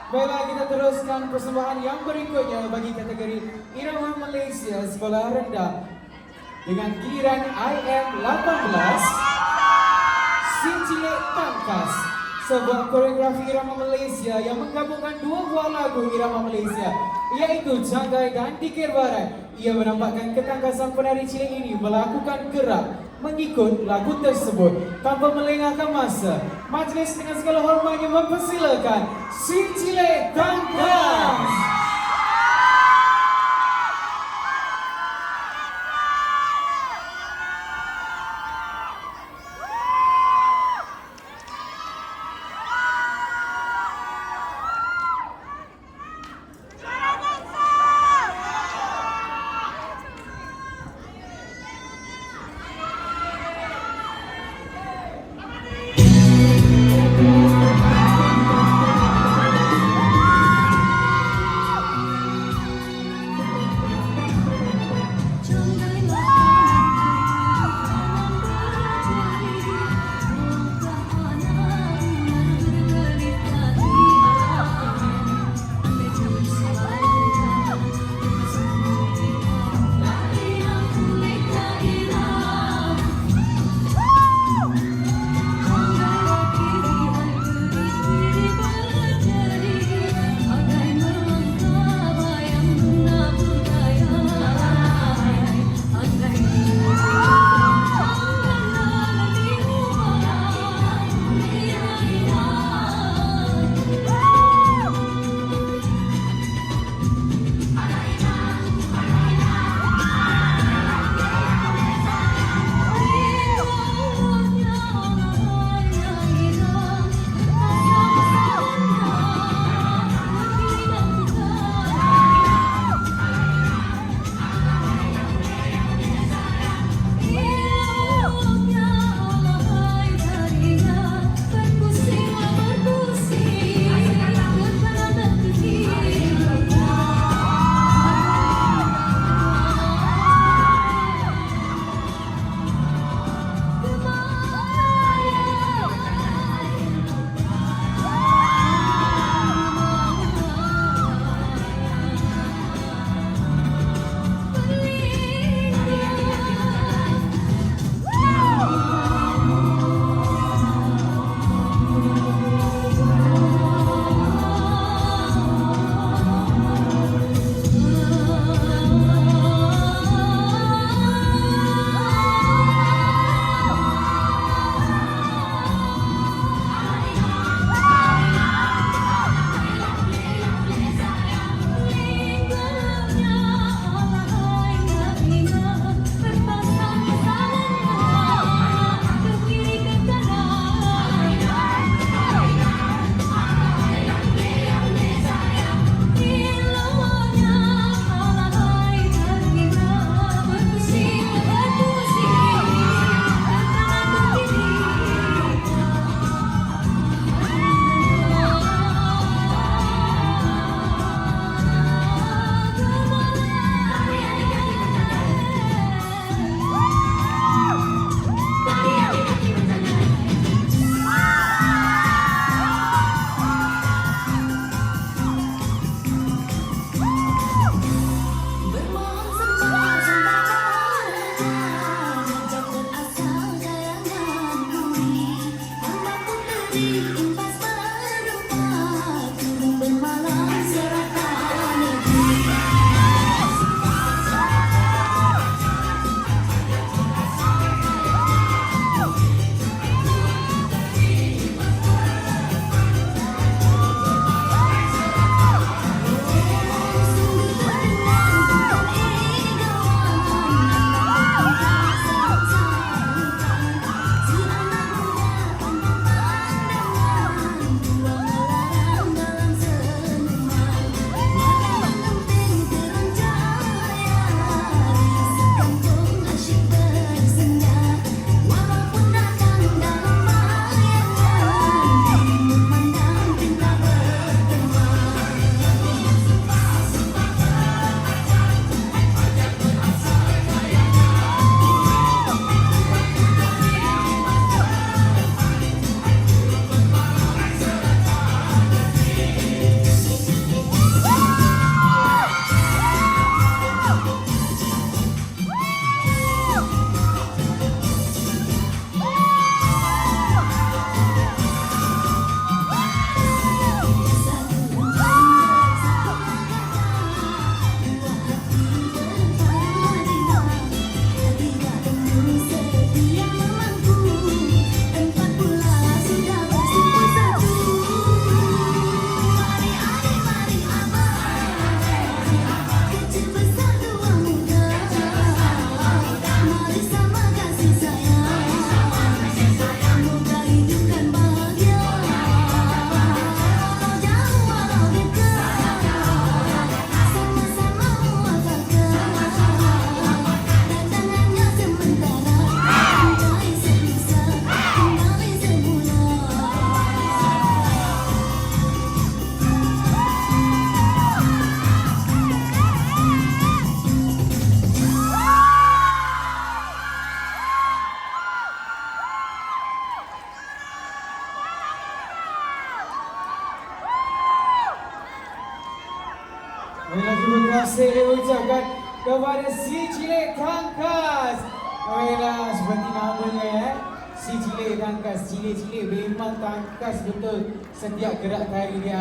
Baiklah, kita teruskan persembahan yang berikutnya bagi kategori Irama Malaysia Sekolah Rendah dengan giliran IM18 Sincile Tangkas, sebuah koreografi irama Malaysia yang menggabungkan dua buah lagu irama Malaysia, iaitu Janggai dan Dikir Barat. Ia menampakkan ketangkasan penari cilik ini melakukan gerak mengikut lagu tersebut tanpa melengahkan masa. Majlis dengan segala hormatnya mempersilakan Sincile Tangkas. Terima kasih ucapkan kepada si Cilik Tangkas. Baiklah, seperti namanya ya, si Cilik Tangkas, cilik-cilik memang tangkas betul setiap gerak tari dia.